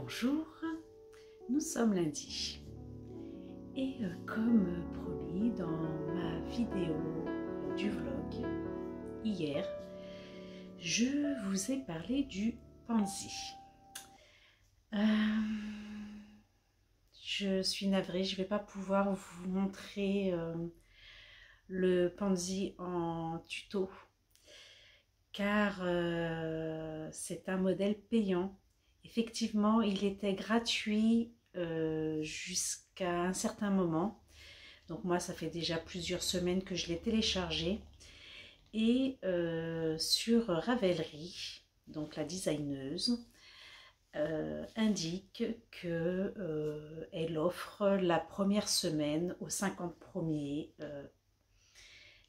Bonjour, nous sommes lundi et comme promis dans ma vidéo du vlog hier, je vous ai parlé du pansy. Je suis navrée, je ne vais pas pouvoir vous montrer le pansy en tuto car c'est un modèle payant. Effectivement, il était gratuit jusqu'à un certain moment. Donc moi, ça fait déjà plusieurs semaines que je l'ai téléchargé. Et sur Ravelry, donc la designeuse, indique qu'elle offre la première semaine aux 50 premiers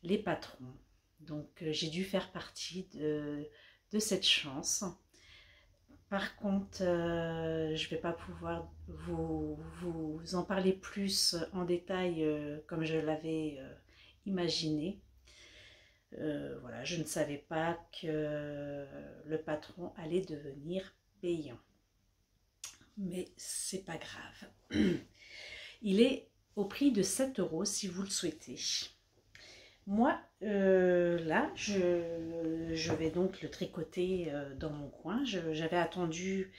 les patrons. Donc j'ai dû faire partie de cette chance. Par contre, je ne vais pas pouvoir vous en parler plus en détail comme je l'avais imaginé. Voilà, je ne savais pas que le patron allait devenir payant. Mais c'est pas grave. Il est au prix de 7 € si vous le souhaitez. Moi, là, je vais donc le tricoter dans mon coin. J'avais attendu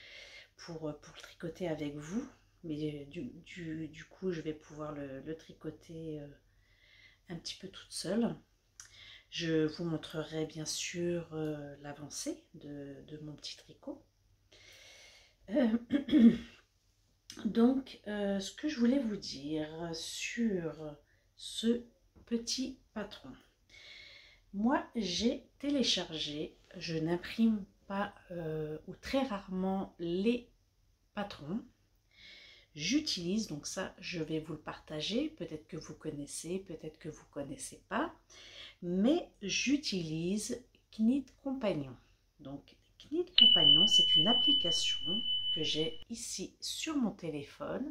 pour le tricoter avec vous, mais du coup, je vais pouvoir le tricoter un petit peu toute seule. Je vous montrerai bien sûr l'avancée de mon petit tricot. Donc, ce que je voulais vous dire sur ce petit patron. Moi, j'ai téléchargé, je n'imprime pas ou très rarement les patrons. J'utilise, donc ça, je vais vous le partager. Peut-être que vous connaissez, peut-être que vous ne connaissez pas. Mais j'utilise Knit Compagnon. Donc, Knit Compagnon, c'est une application que j'ai ici sur mon téléphone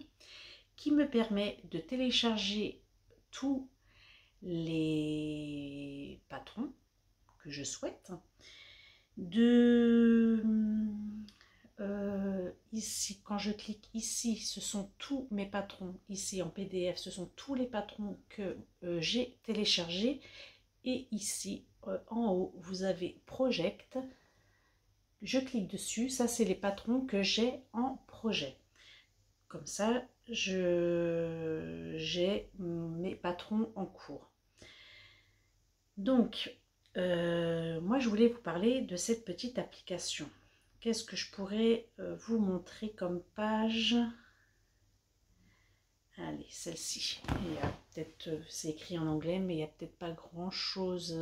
qui me permet de télécharger tous les patrons que je souhaite, ici quand je clique ici, ce sont tous mes patrons, ici en PDF ce sont tous les patrons que j'ai téléchargés, et ici en haut vous avez Project. Je clique dessus, ça c'est les patrons que j'ai en projet. Comme ça, j'ai mes patrons en cours. Donc, moi, je voulais vous parler de cette petite application. Qu'est-ce que je pourrais vous montrer comme page? Allez, celle-ci. Il y a peut-être, c'est écrit en anglais, mais il n'y a peut-être pas grand-chose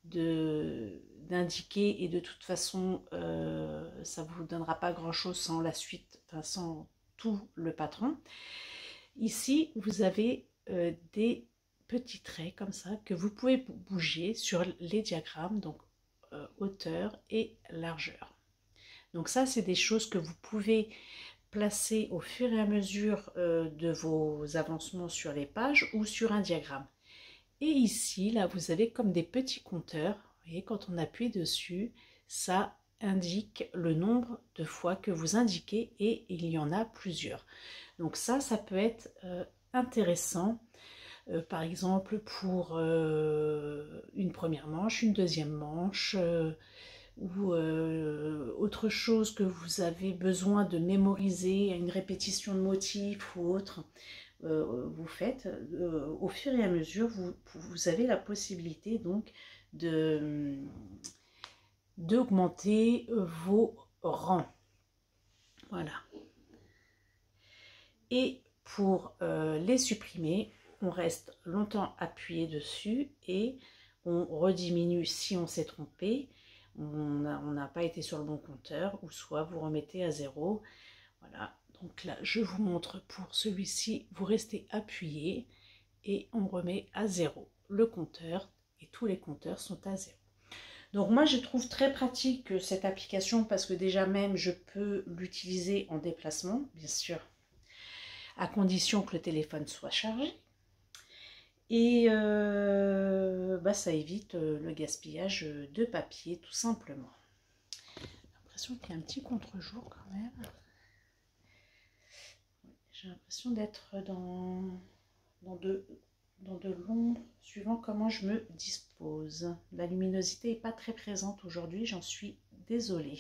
d'indiqué, et de toute façon, ça ne vous donnera pas grand-chose sans la suite, enfin sans tout le patron. Ici, vous avez des petits traits comme ça que vous pouvez bouger sur les diagrammes, donc hauteur et largeur. Donc ça, c'est des choses que vous pouvez placer au fur et à mesure de vos avancements sur les pages ou sur un diagramme. Et ici, là, vous avez comme des petits compteurs. Vous voyez, quand on appuie dessus, ça indique le nombre de fois que vous indiquez, et il y en a plusieurs. Donc ça peut être intéressant. Par exemple pour une première manche, une deuxième manche, ou autre chose que vous avez besoin de mémoriser, une répétition de motifs ou autre, vous faites au fur et à mesure, vous avez la possibilité donc d'augmenter vos rangs. Voilà. Et pour les supprimer, on reste longtemps appuyé dessus et on rediminue si on s'est trompé, on n'a pas été sur le bon compteur, ou soit vous remettez à 0. Voilà, donc là je vous montre pour celui-ci, vous restez appuyé et on remet à 0 le compteur, et tous les compteurs sont à 0. Donc moi je trouve très pratique cette application, parce que déjà même je peux l'utiliser en déplacement, bien sûr, à condition que le téléphone soit chargé. Et ça évite le gaspillage de papier, tout simplement. J'ai l'impression qu'il y a un petit contre-jour quand même. J'ai l'impression d'être dans de l'ombre, suivant comment je me dispose. La luminosité n'est pas très présente aujourd'hui, j'en suis désolée.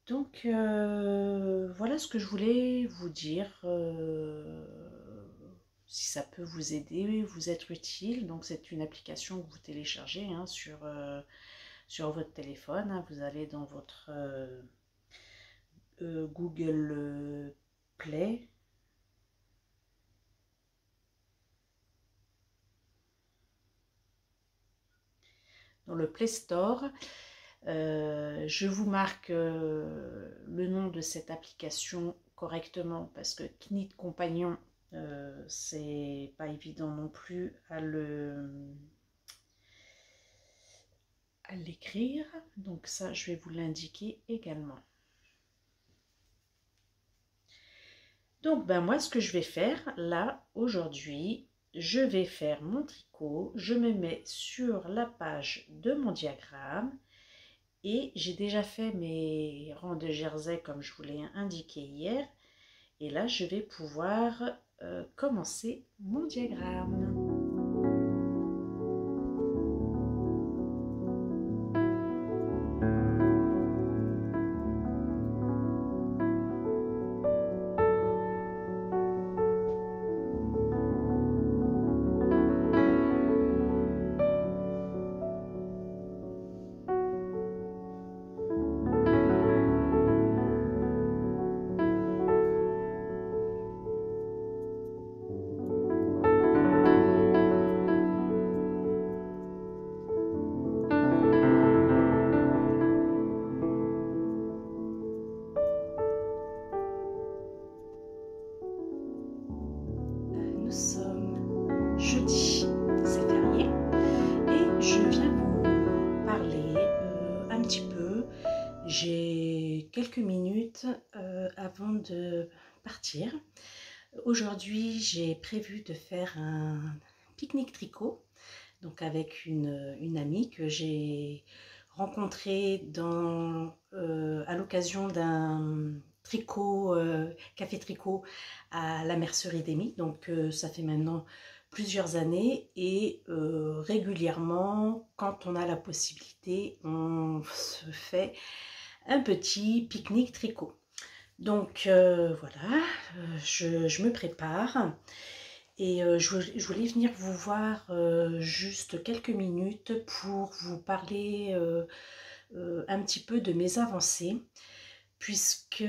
Donc, voilà ce que je voulais vous dire. Si ça peut vous aider, vous être utile. Donc, c'est une application que vous téléchargez hein, sur votre téléphone. Hein. Vous allez dans votre Google Play. Dans le Play Store. Je vous marque le nom de cette application correctement parce que Knit Compagnon, c'est pas évident non plus à l'écrire. Donc ça, je vais vous l'indiquer également. Donc ben moi, ce que je vais faire là aujourd'hui, je vais faire mon tricot. Je me mets sur la page de mon diagramme. Et j'ai déjà fait mes rangs de jersey comme je vous l'ai indiqué hier. Et là, je vais pouvoir commencer mon diagramme. Nous sommes jeudi, c'est férié, et je viens vous parler un petit peu. J'ai quelques minutes avant de partir. Aujourd'hui, j'ai prévu de faire un pique-nique tricot, donc avec une amie que j'ai rencontrée à l'occasion d'un tricot, café tricot à la mercerie d'Amy. Donc ça fait maintenant plusieurs années et régulièrement, quand on a la possibilité, on se fait un petit pique-nique tricot. Donc voilà, je me prépare et je voulais venir vous voir juste quelques minutes pour vous parler un petit peu de mes avancées, puisque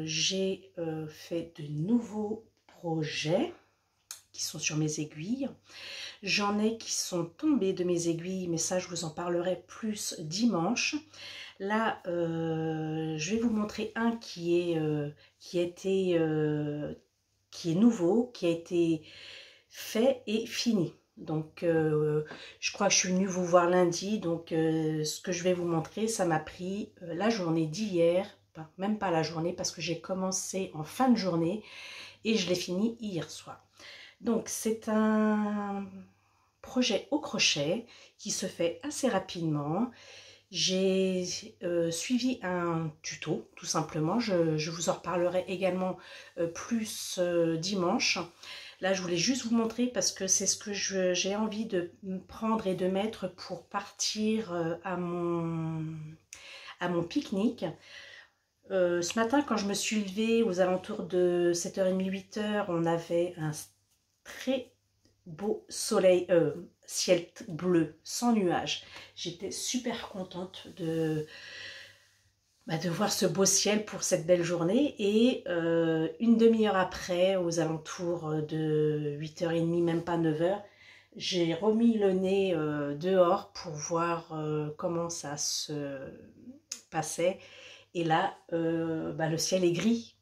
j'ai fait de nouveaux projets qui sont sur mes aiguilles. J'en ai qui sont tombés de mes aiguilles, mais ça je vous en parlerai plus dimanche. Là, je vais vous montrer un qui est nouveau, qui a été fait et fini. Donc, je crois que je suis venue vous voir lundi. Donc, ce que je vais vous montrer, ça m'a pris la journée d'hier. Enfin, même pas la journée parce que j'ai commencé en fin de journée et je l'ai fini hier soir. Donc, c'est un projet au crochet qui se fait assez rapidement. J'ai suivi un tuto, tout simplement. Je vous en reparlerai également plus dimanche. Là, je voulais juste vous montrer parce que c'est ce que j'ai envie de prendre et de mettre pour partir à mon pique-nique. Ce matin, quand je me suis levée aux alentours de 7h30, 8h, on avait un très beau soleil, ciel bleu, sans nuages. J'étais super contente de voir ce beau ciel pour cette belle journée. Et une demi-heure après, aux alentours de 8h30, même pas 9h, j'ai remis le nez dehors pour voir comment ça se passait. Et là, le ciel est gris.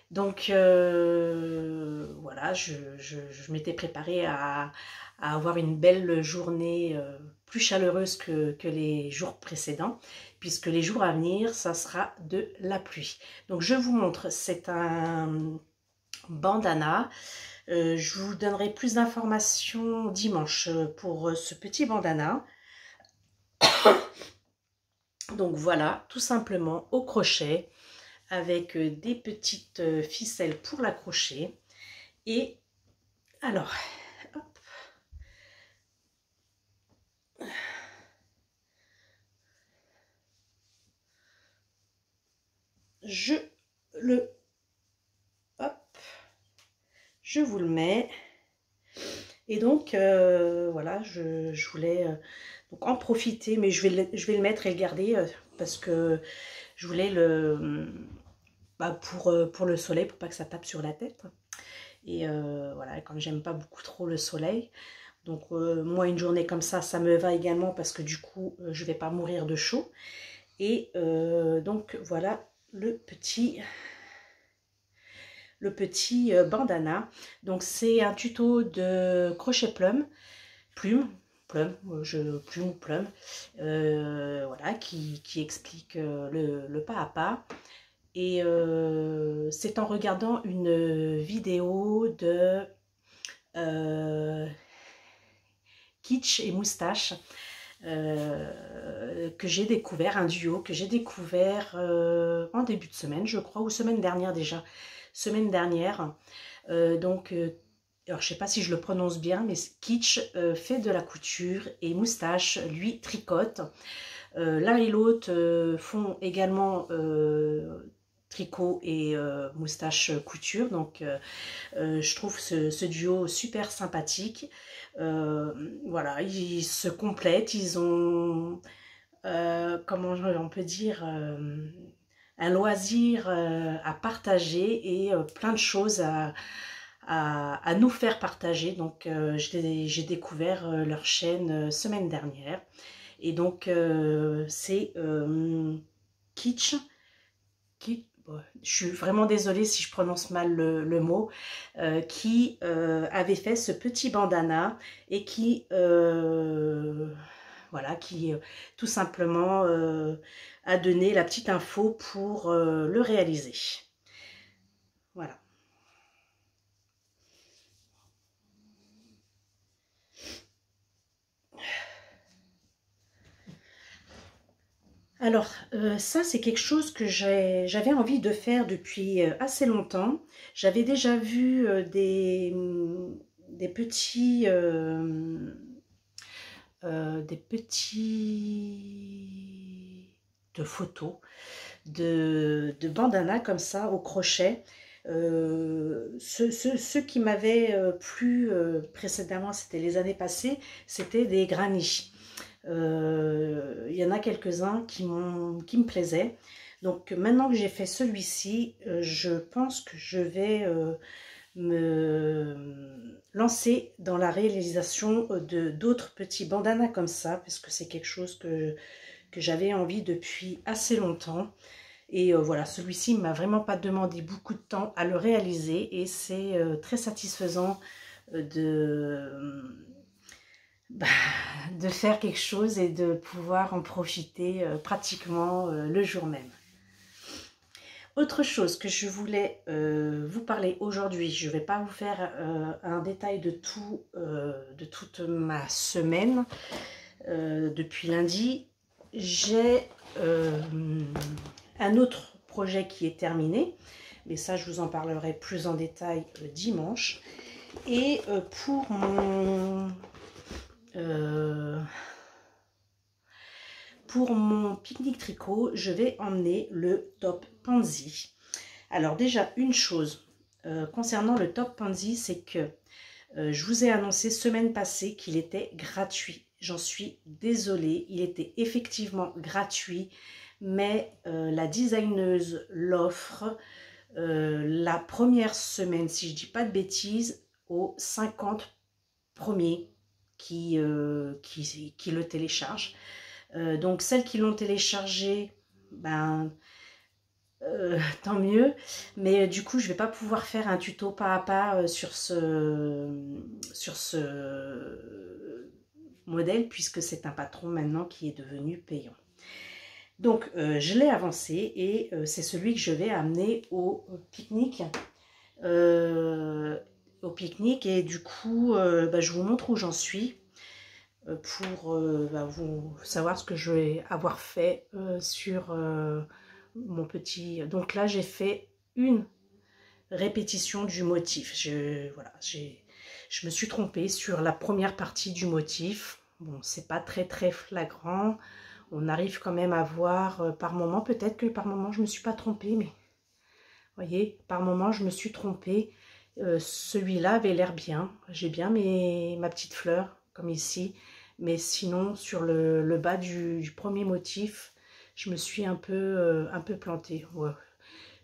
Donc voilà, je m'étais préparée à avoir une belle journée plus chaleureuse que les jours précédents, puisque les jours à venir, ça sera de la pluie. Donc je vous montre, c'est un bandana. Je vous donnerai plus d'informations dimanche pour ce petit bandana. Donc voilà, tout simplement au crochet, avec des petites ficelles pour l'accrocher. Et alors, hop, je le, hop, je vous le mets. Et donc, voilà, je voulais donc en profiter, mais je vais le mettre et le garder parce que je voulais pour le soleil, pour pas que ça tape sur la tête. Et voilà, comme j'aime pas beaucoup trop le soleil, donc moi une journée comme ça me va également parce que du coup je vais pas mourir de chaud. Et donc voilà le petit bandana. Donc c'est un tuto de crochet plume, voilà, qui explique le pas à pas. Et c'est en regardant une vidéo de Kitsch et Moustache que j'ai découvert, un duo que j'ai découvert en début de semaine, je crois, ou semaine dernière déjà. Semaine dernière. Alors je sais pas si je le prononce bien, mais Kitsch fait de la couture et Moustache, lui, tricote. L'un et l'autre font également tricot et moustache couture. Donc je trouve ce duo super sympathique. Voilà, ils se complètent, ils ont, comment on peut dire, un loisir à partager et plein de choses à nous faire partager. Donc j'ai découvert leur chaîne semaine dernière. Et donc c'est Kitsch. Je suis vraiment désolée si je prononce mal le mot, qui avait fait ce petit bandana et qui, voilà, qui tout simplement a donné la petite info pour le réaliser. Voilà. Alors, ça, c'est quelque chose que j'avais envie de faire depuis assez longtemps. J'avais déjà vu des petits de photos de bandanas comme ça au crochet. Ceux qui m'avaient plu précédemment, c'était les années passées, c'était des granny. Il y en a quelques-uns qui me plaisaient. Donc maintenant que j'ai fait celui-ci, je pense que je vais me lancer dans la réalisation de d'autres petits bandanas comme ça, parce que c'est quelque chose que j'avais envie depuis assez longtemps. Et voilà, celui-ci ne m'a vraiment pas demandé beaucoup de temps à le réaliser et c'est très satisfaisant de faire quelque chose et de pouvoir en profiter pratiquement le jour même. Autre chose que je voulais vous parler aujourd'hui, je ne vais pas vous faire un détail de toute ma semaine depuis lundi. J'ai un autre projet qui est terminé, mais ça je vous en parlerai plus en détail dimanche. Et pour mon pique-nique tricot, je vais emmener le top pansy. Alors déjà, une chose concernant le top pansy, c'est que je vous ai annoncé semaine passée qu'il était gratuit. J'en suis désolée, il était effectivement gratuit, mais la designeuse l'offre la première semaine, si je ne dis pas de bêtises, aux 50 premiers qui le téléchargent. Donc celles qui l'ont téléchargé, ben tant mieux, mais du coup je vais pas pouvoir faire un tuto pas à pas sur ce modèle puisque c'est un patron maintenant qui est devenu payant. Donc je l'ai avancé et c'est celui que je vais amener au pique-nique. Et du coup je vous montre où j'en suis pour vous savoir ce que je vais avoir fait sur mon petit... Donc là, j'ai fait une répétition du motif. Voilà, je me suis trompée sur la première partie du motif. Bon, c'est pas très flagrant. On arrive quand même à voir par moment, peut-être que par moment je me suis pas trompée, mais vous voyez, par moment je me suis trompée. Celui-là avait l'air bien. J'ai bien ma petite fleur, comme ici. Mais sinon, sur le bas du premier motif, je me suis un peu plantée. Ouais.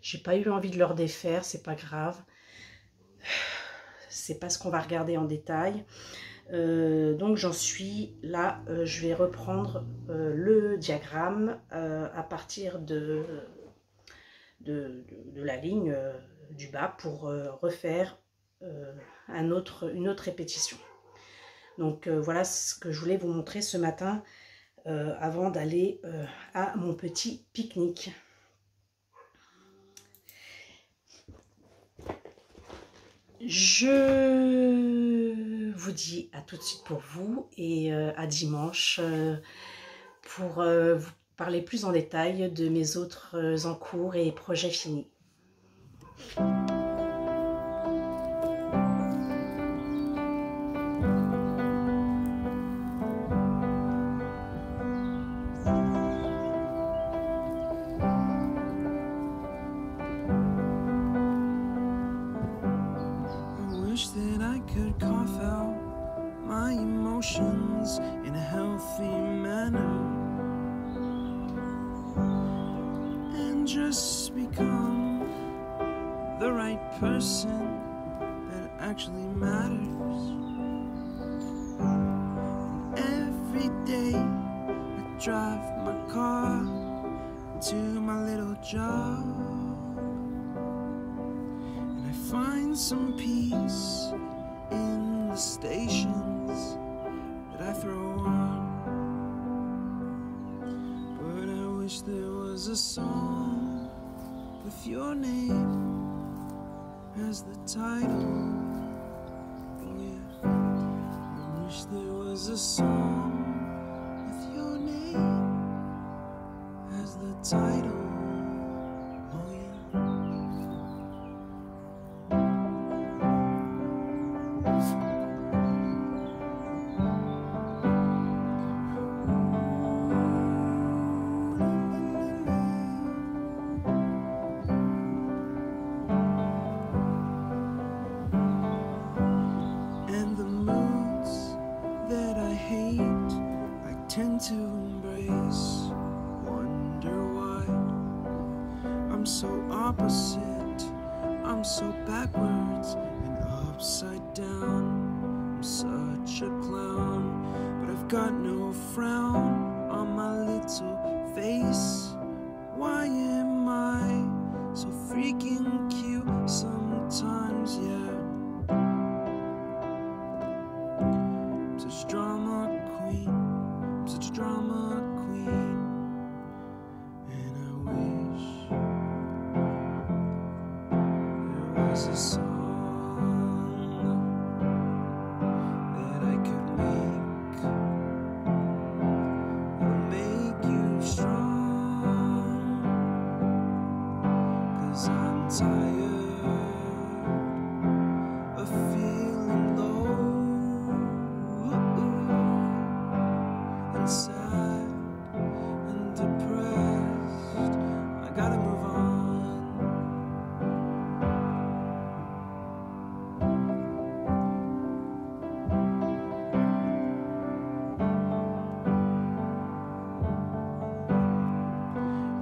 J'ai pas eu envie de leur défaire, c'est pas grave. C'est pas ce qu'on va regarder en détail. Donc j'en suis là, je vais reprendre le diagramme à partir de la ligne du bas pour refaire une autre répétition. Donc voilà ce que je voulais vous montrer ce matin avant d'aller à mon petit pique-nique. Je vous dis à tout de suite pour vous et à dimanche pour vous parler plus en détail de mes autres en cours et projets finis. That I could cough out my emotions in a healthy manner and just become the right person that actually matters. Every day I drive my car to my little job and I find some peace in the stations that I throw on. But I wish there was a song with your name as the title. Oh yeah. I wish there was a song with your name as the title. Oh yeah. To embrace, wonder why I'm so opposite, I'm so backwards and upside down. I'm such a clown, but I've got no frown on my little face. Why am I so freaking cute sometimes, yeah? I'm such a drama queen, such a drama queen, and I wish there was a song that I could make that'll make you strong, 'cause I'm tired of feeling low and sad and depressed. I gotta move on.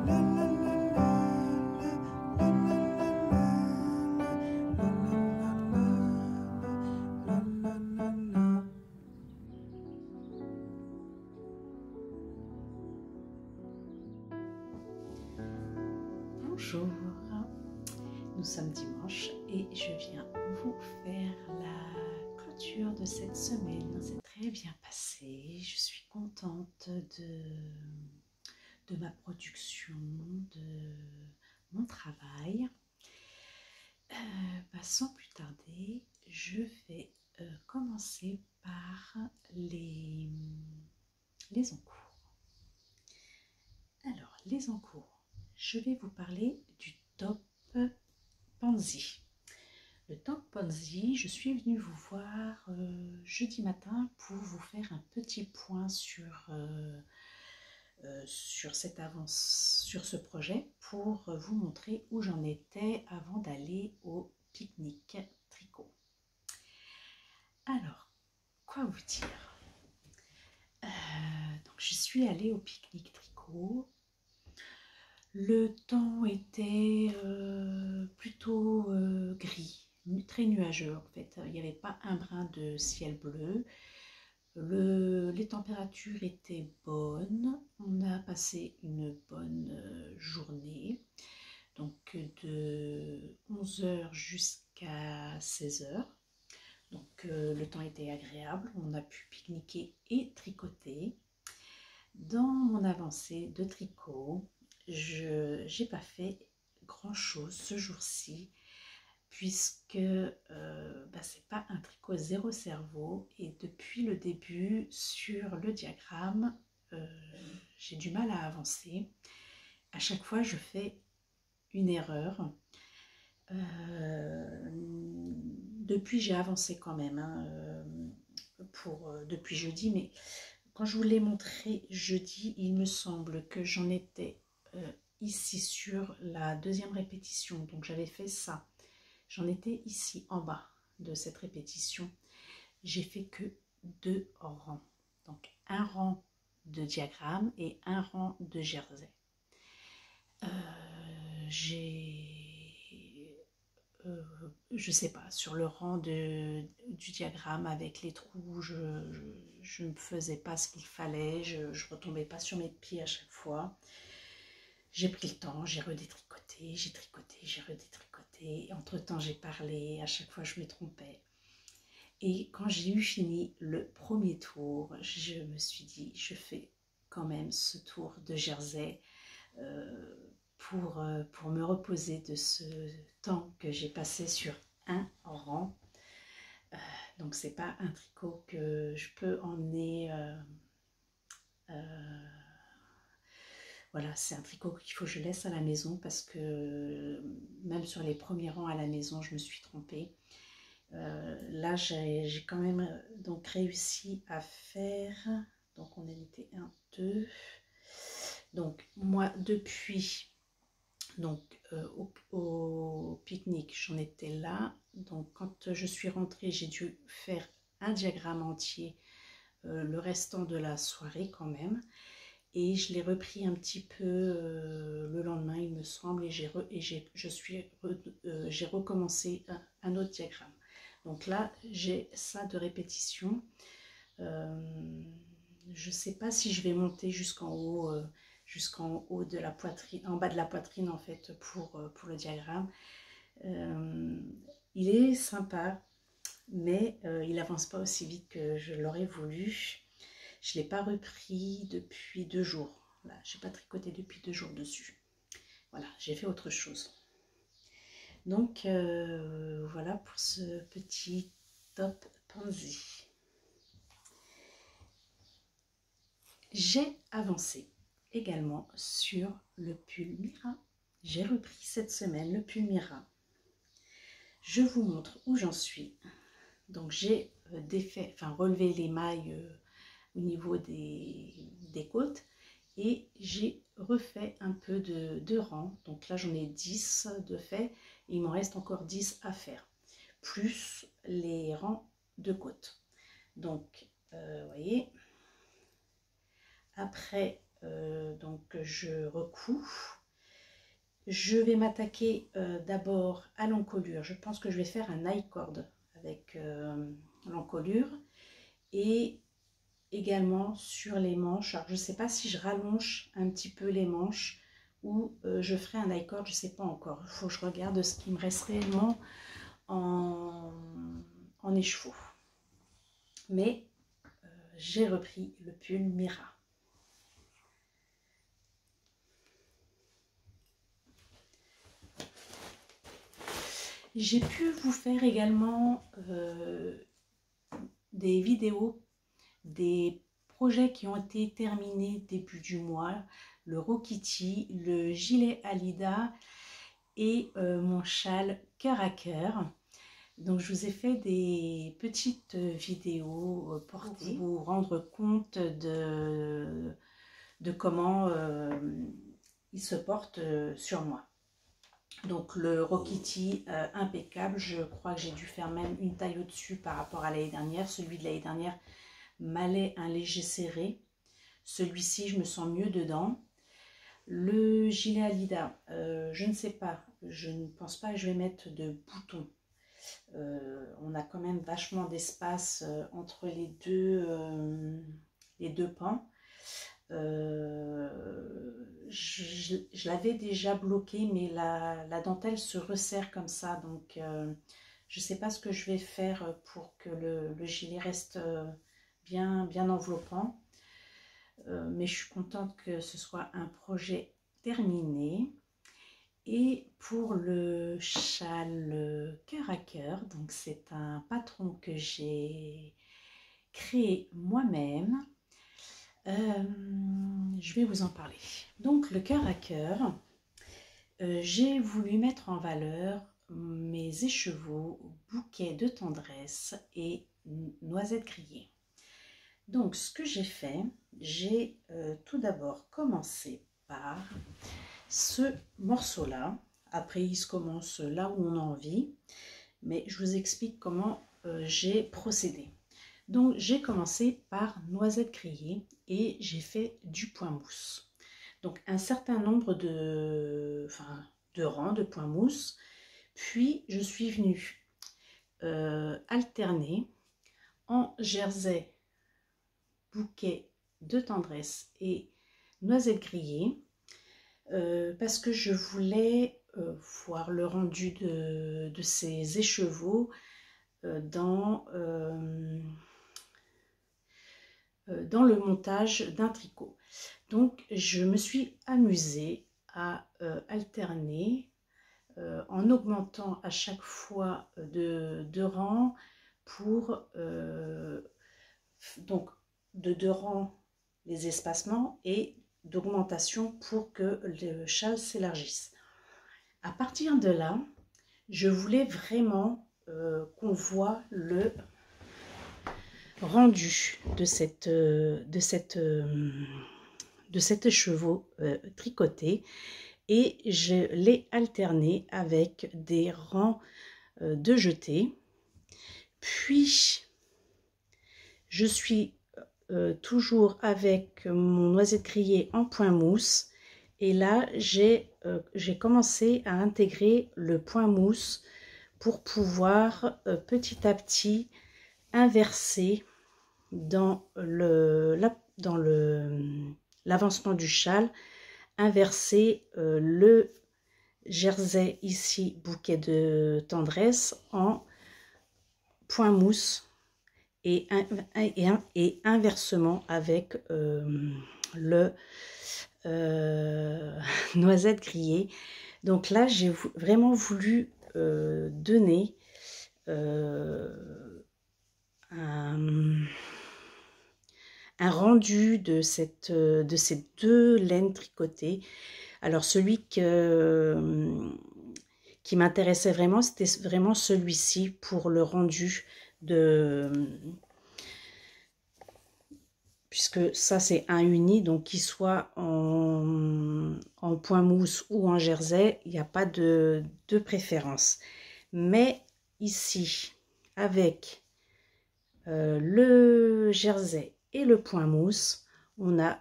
La, la, la, la, la, la, la, la, la, la, la, la. Bonjour, nous sommes dimanche et je viens vous faire la clôture de cette semaine. C'est très bien passé, je suis contente de ma production, de mon travail. Sans plus tarder, je vais commencer par les encours. Alors, les encours. je vais vous parler du top Pansy. Le top Pansy, je suis venue vous voir jeudi matin pour vous faire un petit point sur ce projet, pour vous montrer où j'en étais avant d'aller au pique-nique tricot. Alors, quoi vous dire, donc je suis allée au pique-nique tricot. Le temps était plutôt gris, très nuageux en fait. Il n'y avait pas un brin de ciel bleu. Les températures étaient bonnes. On a passé une bonne journée. Donc de 11 h jusqu'à 16 h. Donc le temps était agréable. On a pu pique-niquer et tricoter. Dans mon avancée de tricot, je n'ai pas fait grand chose ce jour-ci, puisque c'est pas un tricot zéro cerveau, et depuis le début sur le diagramme j'ai du mal à avancer. À chaque fois je fais une erreur. Depuis j'ai avancé quand même depuis jeudi, mais quand je vous l'ai montré jeudi, il me semble que j'en étais ici sur la deuxième répétition. Donc j'avais fait ça. J'en étais ici en bas de cette répétition. J'ai fait que 2 rangs. Donc un rang de diagramme et un rang de jersey. Je sais pas, sur le rang du diagramme avec les trous, je ne faisais pas ce qu'il fallait, je retombais pas sur mes pieds à chaque fois. J'ai pris le temps, j'ai redétricoté, j'ai tricoté, j'ai redétricoté. Entre temps j'ai parlé, à chaque fois je me trompais. Et quand j'ai eu fini le premier tour, je me suis dit, je fais quand même ce tour de jersey pour me reposer de ce temps que j'ai passé sur un rang. Donc c'est pas un tricot que je peux emmener, voilà, c'est un tricot qu'il faut que je laisse à la maison, parce que même sur les premiers rangs à la maison je me suis trompée. Là j'ai quand même donc réussi à faire, donc on en était 1, 2, donc moi depuis donc au pique-nique j'en étais là. Donc quand je suis rentrée, j'ai dû faire un diagramme entier le restant de la soirée quand même, et je l'ai repris un petit peu le lendemain il me semble, et j'ai recommencé un autre diagramme. Donc là j'ai ça de répétition. Je sais pas si je vais monter jusqu'en haut de la poitrine, en bas de la poitrine en fait, pour le diagramme. Il est sympa, mais il avance pas aussi vite que je l'aurais voulu. Je l'ai pas repris depuis 2 jours. Là, j'ai pas tricoté depuis 2 jours dessus. Voilà, j'ai fait autre chose. Donc voilà pour ce petit top Pansy. J'ai avancé également sur le pull Mira. J'ai repris cette semaine le pull Mira. Je vous montre où j'en suis. Donc j'ai relevé les mailles au niveau des côtes, et j'ai refait un peu de rang. Donc là j'en ai 10 de fait, et il m'en reste encore 10 à faire, plus les rangs de côte. Donc vous voyez, après donc je recouds. Je vais m'attaquer d'abord à l'encolure. Je pense que je vais faire un I-cord avec l'encolure, et également sur les manches. Alors je ne sais pas si je rallonge un petit peu les manches ou je ferai un I-cord, je ne sais pas encore. Il faut que je regarde ce qui me reste réellement en écheveau. Mais j'ai repris le pull Mira. J'ai pu vous faire également des vidéos des projets qui ont été terminés début du mois. le Rokiti, le gilet Alida et mon châle cœur à cœur. Donc je vous ai fait des petites vidéos pour vous rendre compte de comment il se porte sur moi. Donc le Rokiti impeccable, je crois que j'ai dû faire même une taille au-dessus par rapport à l'année dernière. Celui de l'année dernière m'allait un léger serré. Celui-ci, je me sens mieux dedans. Le gilet Alida, je ne sais pas, je ne pense pas que je vais mettre de boutons. On a quand même vachement d'espace entre les deux pans. Je l'avais déjà bloqué, mais la dentelle se resserre comme ça, donc je ne sais pas ce que je vais faire pour que le gilet reste bien enveloppant. Mais je suis contente que ce soit un projet terminé. Et pour le châle cœur à cœur, donc c'est un patron que j'ai créé moi-même. Je vais vous en parler. Donc le cœur à cœur, j'ai voulu mettre en valeur mes écheveaux, bouquets de tendresse et noisettes grillées. Donc ce que j'ai fait, j'ai tout d'abord commencé par ce morceau-là. Après il se commence là où on a envie, mais je vous explique comment j'ai procédé. Donc j'ai commencé par noisettes grillées et j'ai fait du point mousse. Donc un certain nombre de rangs de point mousse. Puis je suis venue alterner en jersey, bouquet de tendresse et noisettes grillées parce que je voulais voir le rendu de ces écheveaux dans le montage d'un tricot. Donc je me suis amusée à alterner en augmentant à chaque fois de rangs pour donc de 2 rangs les espacements et d'augmentation pour que le châle s'élargisse. À partir de là, je voulais vraiment qu'on voit le rendu de cet écheveau tricoté, et je l'ai alterné avec des rangs de jetés. Puis je suis toujours avec mon noisette grillée en point mousse, et là j'ai commencé à intégrer le point mousse pour pouvoir petit à petit inverser dans l'avancement du châle, inverser le jersey ici bouquet de tendresse en point mousse et inversement avec le noisette grillée. Donc là j'ai vraiment voulu donner un rendu de ces 2 laines tricotées. Alors celui qui m'intéressait vraiment, c'était vraiment celui-ci pour le rendu puisque ça c'est un uni, donc qu'il soit en point mousse ou en jersey, il n'y a pas de préférence. Mais ici, avec le jersey et le point mousse, on a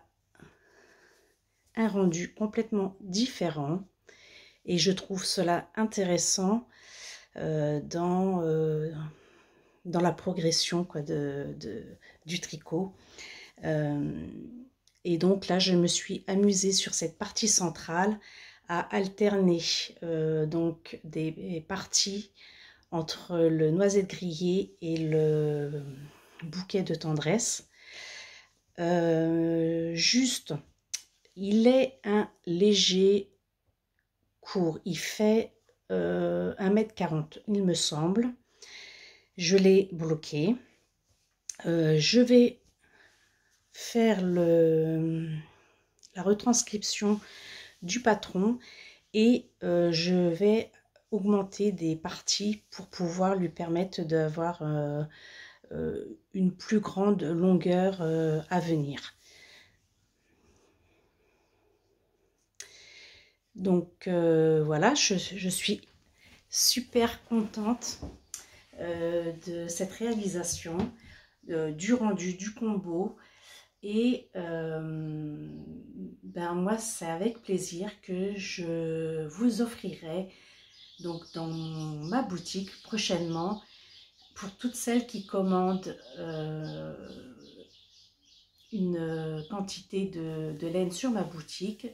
un rendu complètement différent, et je trouve cela intéressant dans la progression du tricot. Et donc là je me suis amusée sur cette partie centrale à alterner donc des parties entre le noisette grillée et le bouquet de tendresse. Juste, il est un léger court, il fait 1,40 m il me semble. Je l'ai bloqué. Je vais faire la retranscription du patron et je vais augmenter des parties pour pouvoir lui permettre d'avoir une plus grande longueur à venir. Donc voilà, je suis super contente de cette réalisation, du rendu du combo. Et moi, c'est avec plaisir que je vous offrirai donc dans ma boutique prochainement, pour toutes celles qui commandent une quantité de laine sur ma boutique,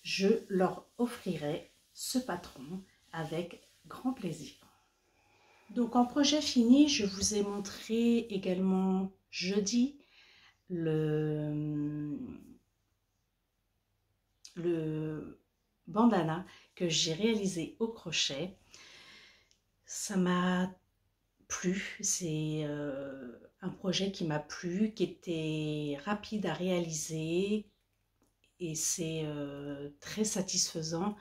je leur offrirai ce patron avec grand plaisir. Donc en projet fini, je vous ai montré également jeudi le bandana que j'ai réalisé au crochet. Ça m'a plu, c'est un projet qui m'a plu, qui était rapide à réaliser et c'est très satisfaisant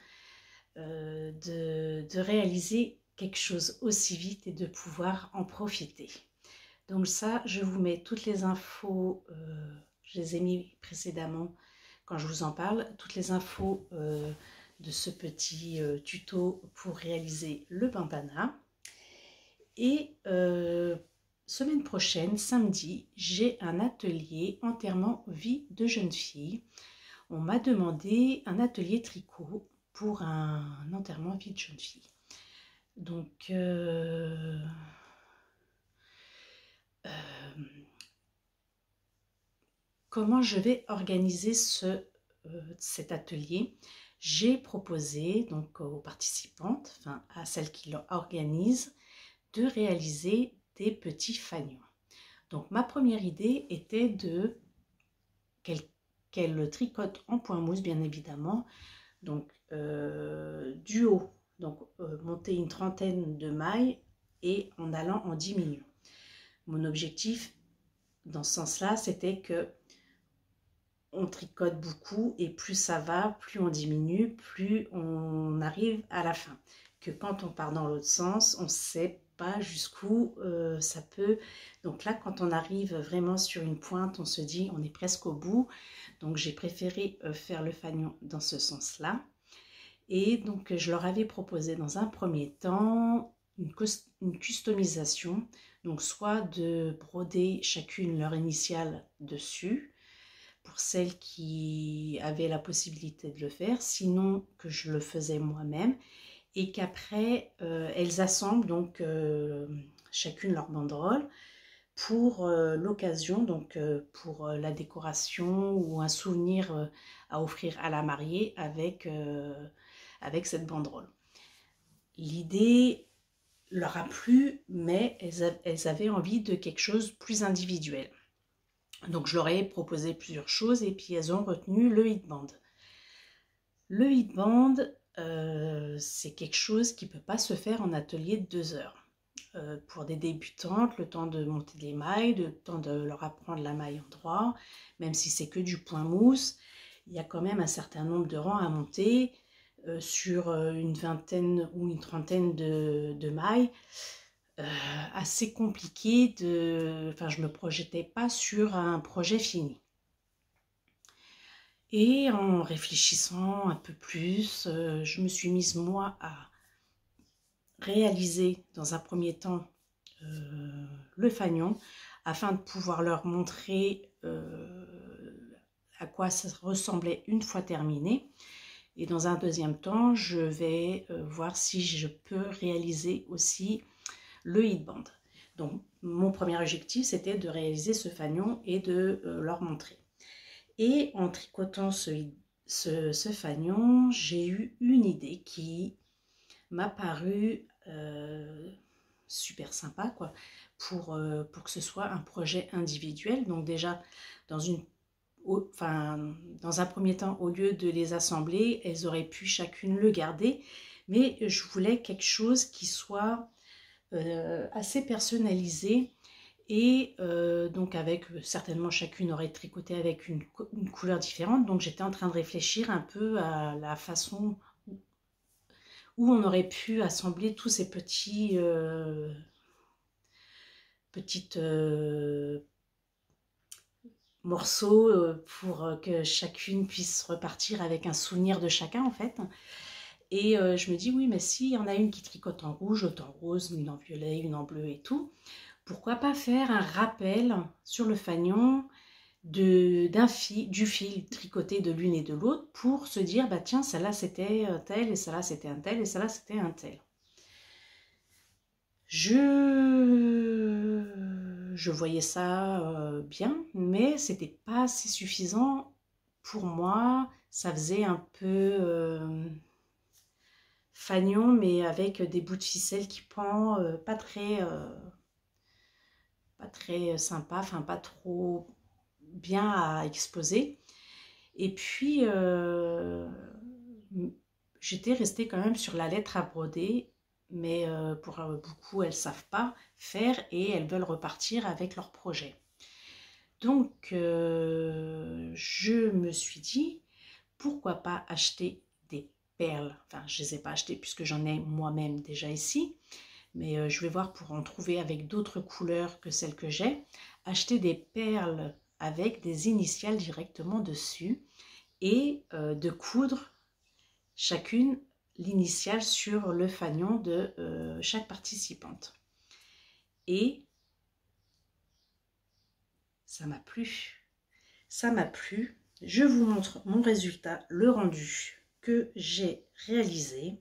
de réaliser quelque chose aussi vite et de pouvoir en profiter. Donc ça, je vous mets toutes les infos, je les ai mis précédemment quand je vous en parle, toutes les infos de ce petit tuto pour réaliser le bandana. Et semaine prochaine, samedi, j'ai un atelier enterrement vie de jeune fille. On m'a demandé un atelier tricot pour un enterrement vie de jeune fille. Donc comment je vais organiser cet atelier? J'ai proposé donc aux participantes, enfin à celles qui l'organisent, de réaliser des petits fanions. Donc ma première idée était qu'elle tricote en point mousse, bien évidemment, donc du haut, donc monter une trentaine de mailles et en allant en diminuant. Mon objectif dans ce sens-là, c'était que on tricote beaucoup et plus ça va, plus on diminue, plus on arrive à la fin. Que quand on part dans l'autre sens, on ne sait pas jusqu'où ça peut. Donc là, quand on arrive vraiment sur une pointe, on se dit on est presque au bout. Donc j'ai préféré faire le fanion dans ce sens-là. Et donc je leur avais proposé dans un premier temps une customisation. Donc soit de broder chacune leur initiale dessus, pour celles qui avaient la possibilité de le faire, sinon que je le faisais moi-même et qu'après elles assemblent donc chacune leur banderole pour l'occasion, donc pour la décoration ou un souvenir à offrir à la mariée avec cette banderole. L'idée leur a plu, mais elles avaient envie de quelque chose de plus individuel. Donc je leur ai proposé plusieurs choses et puis elles ont retenu le heatband. Le heatband, c'est quelque chose qui ne peut pas se faire en atelier de 2 heures. Pour des débutantes, le temps de monter les mailles, le temps de leur apprendre la maille endroit, même si c'est que du point mousse, il y a quand même un certain nombre de rangs à monter sur une vingtaine ou une trentaine de mailles. Assez compliqué je me projetais pas sur un projet fini. Et en réfléchissant un peu plus, je me suis mise moi à réaliser dans un premier temps le fanion afin de pouvoir leur montrer à quoi ça ressemblait une fois terminé. Et dans un deuxième temps, je vais voir si je peux réaliser aussi le heatband. Donc mon premier objectif, c'était de réaliser ce fanion et de leur montrer. Et en tricotant ce fanion, j'ai eu une idée qui m'a paru super sympa, quoi, pour que ce soit un projet individuel. Donc déjà, dans un premier temps, au lieu de les assembler, elles auraient pu chacune le garder, mais je voulais quelque chose qui soit assez personnalisé Et donc avec, certainement chacune aurait tricoté avec une couleur différente. Donc j'étais en train de réfléchir un peu à la façon où on aurait pu assembler tous ces petits morceaux pour que chacune puisse repartir avec un souvenir de chacun en fait. Et je me dis oui, mais s'il y en a une qui tricote en rouge, autre en rose, une en violet, une en bleu et tout, pourquoi pas faire un rappel sur le fanion du fil tricoté de l'une et de l'autre pour se dire, bah tiens, celle-là c'était un tel, et celle-là c'était un tel, et celle-là c'était un tel. Je voyais ça bien, mais c'était pas assez suffisant pour moi. Ça faisait un peu fanion, mais avec des bouts de ficelle qui pendent, pas très sympa, enfin pas trop bien à exposer. Et puis j'étais restée quand même sur la lettre à broder, mais pour beaucoup elles savent pas faire et elles veulent repartir avec leur projet. Donc je me suis dit pourquoi pas acheter des perles. Enfin je les ai pas achetées puisque j'en ai moi-même déjà ici, mais je vais voir pour en trouver avec d'autres couleurs que celles que j'ai. Acheter des perles avec des initiales directement dessus et de coudre chacune l'initiale sur le fanion de chaque participante. Et ça m'a plu. Ça m'a plu. Je vous montre mon résultat, le rendu que j'ai réalisé.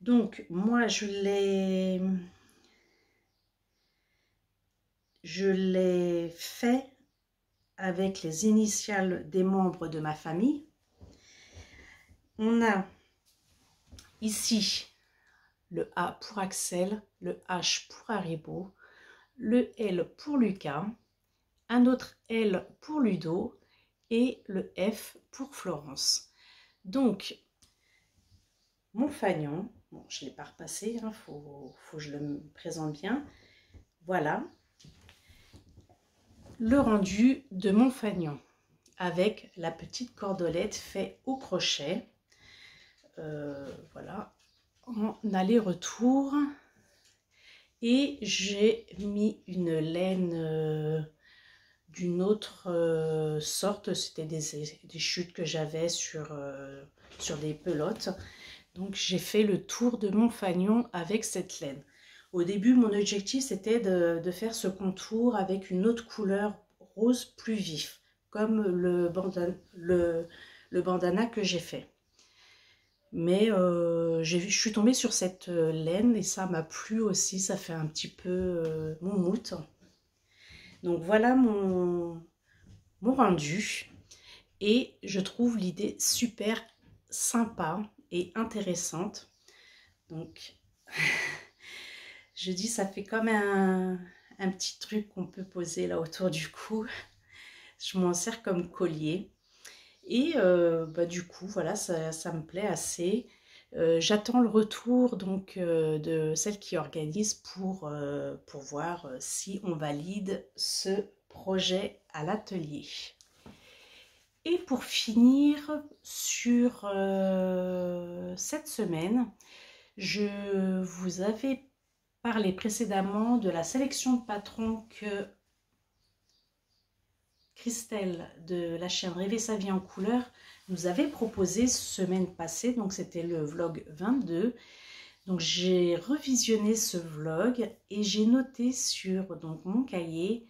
Donc moi je l'ai fait avec les initiales des membres de ma famille. On a ici le A pour Axel, le H pour Haribo, le L pour Lucas, un autre L pour Ludo et le F pour Florence. Donc, mon fanion, bon, je ne l'ai pas repassé, hein, faut que je le présente bien. Voilà le rendu de mon fanion avec la petite cordelette faite au crochet. Voilà, en aller-retour. Et j'ai mis une laine d'une autre sorte, c'était des chutes que j'avais sur des pelotes. Donc j'ai fait le tour de mon fanion avec cette laine. Au début, mon objectif c'était de faire ce contour avec une autre couleur rose plus vif, comme le bandana que j'ai fait. Mais je suis tombée sur cette laine et ça m'a plu aussi, ça fait un petit peu moumoute. Donc voilà mon rendu et je trouve l'idée super sympa et intéressante. Donc je dis ça fait comme un petit truc qu'on peut poser là autour du cou. Je m'en sers comme collier. Et du coup, voilà, ça me plaît assez. J'attends le retour donc de celle qui organise pour voir si on valide ce projet à l'atelier. Et pour finir sur cette semaine, je vous avais parlé précédemment de la sélection de patrons que Christelle de la chaîne Rêver sa vie en couleur nous avait proposé semaine passée, donc c'était le vlog 22. Donc j'ai revisionné ce vlog et j'ai noté sur donc mon cahier,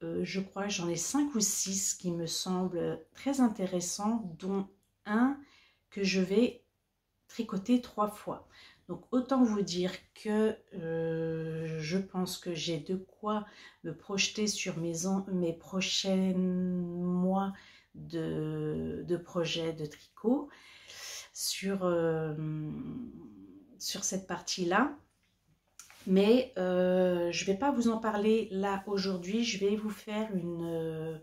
je crois que j'en ai 5 ou 6 qui me semblent très intéressants, dont un que je vais tricoter 3 fois. Donc autant vous dire que je pense que j'ai de quoi me projeter sur mes prochains mois de projets de tricot sur cette partie-là. Mais je ne vais pas vous en parler là aujourd'hui, je vais vous faire une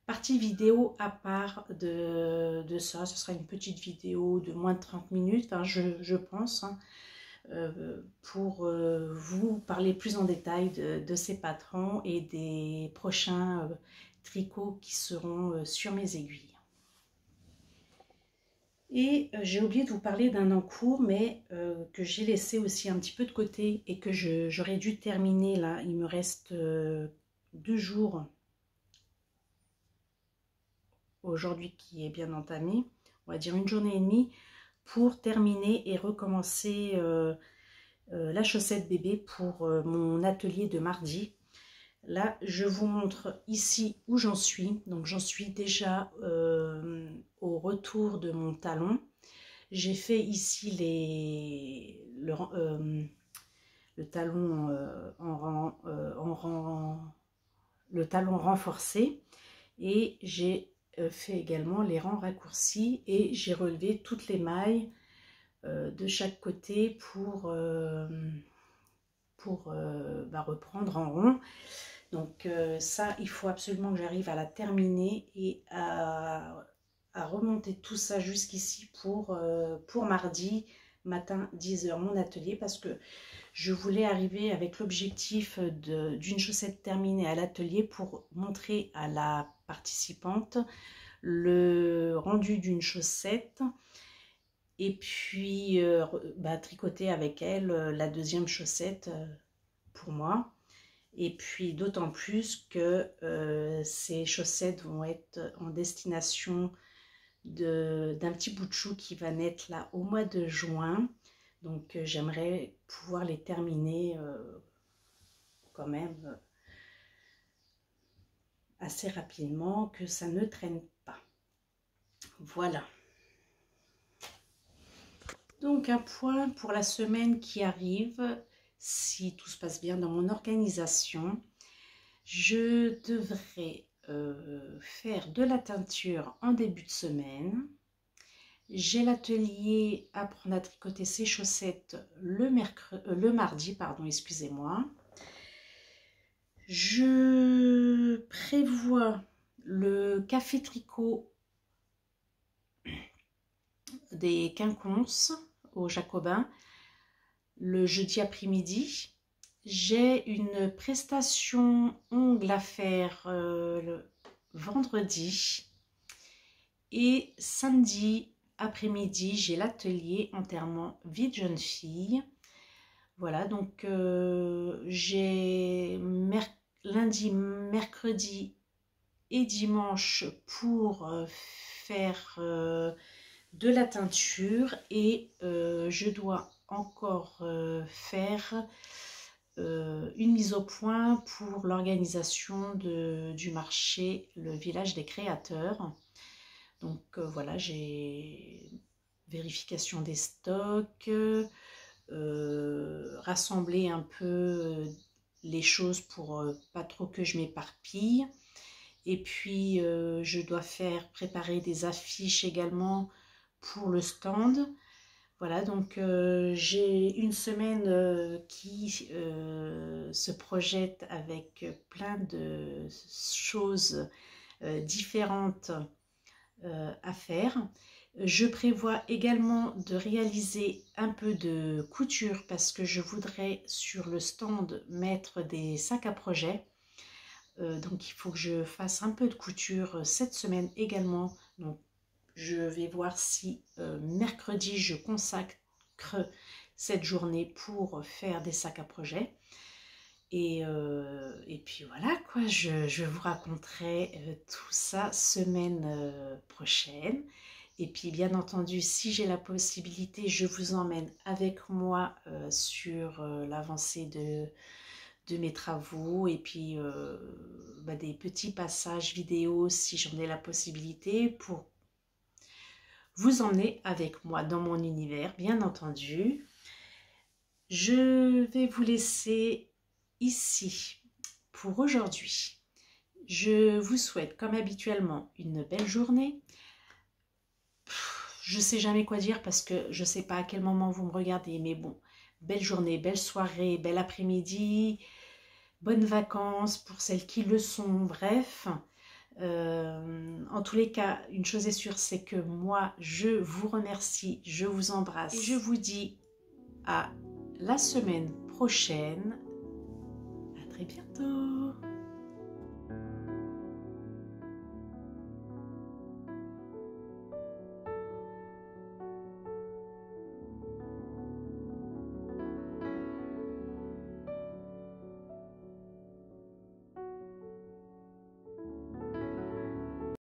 partie vidéo à part de ça. Ce sera une petite vidéo de moins de 30 minutes, hein, je pense, hein, pour vous parler plus en détail de ces patrons et des prochains tricots qui seront sur mes aiguilles. Et j'ai oublié de vous parler d'un en cours, mais que j'ai laissé aussi un petit peu de côté et que j'aurais dû terminer là. Il me reste 2 jours aujourd'hui qui est bien entamé, on va dire 1 journée et demie, pour terminer et recommencer la chaussette bébé pour mon atelier de mardi. Là, je vous montre ici où j'en suis. Donc, j'en suis déjà au retour de mon talon. J'ai fait ici le talon le talon renforcé et j'ai fait également les rangs raccourcis et j'ai relevé toutes les mailles de chaque côté pour reprendre en rond. Donc ça, il faut absolument que j'arrive à la terminer et à remonter tout ça jusqu'ici pour mardi matin 10 h mon atelier, parce que je voulais arriver avec l'objectif d'une chaussette terminée à l'atelier pour montrer à la participante le rendu d'une chaussette et puis tricoter avec elle la deuxième chaussette pour moi. Et puis d'autant plus que ces chaussettes vont être en destination d'un petit bout de chou qui va naître là au mois de juin. Donc j'aimerais pouvoir les terminer quand même assez rapidement, que ça ne traîne pas. Voilà. Donc un point pour la semaine qui arrive. Si tout se passe bien dans mon organisation, je devrais faire de la teinture en début de semaine. J'ai l'atelier apprendre à tricoter ses chaussettes le mardi, pardon, excusez-moi. Je prévois le café tricot des Quinconces au Jacobin le jeudi après-midi. J'ai une prestation ongles à faire le vendredi. Et samedi après-midi, j'ai l'atelier enterrement vie de jeune fille. Voilà, donc j'ai lundi, mercredi et dimanche pour faire de la teinture. Et je dois encore faire une mise au point pour l'organisation du marché Le Village des Créateurs. Donc voilà, j'ai vérification des stocks, rassembler un peu les choses pour pas trop que je m'éparpille. Et puis je dois préparer des affiches également pour le stand. Voilà, donc j'ai une semaine qui se projette avec plein de choses différentes à faire. Je prévois également de réaliser un peu de couture parce que je voudrais sur le stand mettre des sacs à projet. Donc il faut que je fasse un peu de couture cette semaine également. Donc je vais voir si mercredi je consacre cette journée pour faire des sacs à projet. Et puis voilà quoi, je vous raconterai tout ça semaine prochaine. Et puis bien entendu, si j'ai la possibilité, je vous emmène avec moi sur l'avancée de mes travaux. Et puis des petits passages vidéo si j'en ai la possibilité pour vous emmener avec moi dans mon univers, bien entendu. Je vais vous laisser ici pour aujourd'hui. Je vous souhaite comme habituellement une belle journée. Je ne sais jamais quoi dire parce que je ne sais pas à quel moment vous me regardez, mais bon, belle journée, belle soirée, bel après-midi, bonnes vacances pour celles qui le sont, bref. En tous les cas, une chose est sûre, c'est que moi, je vous remercie, je vous embrasse et je vous dis à la semaine prochaine. À très bientôt.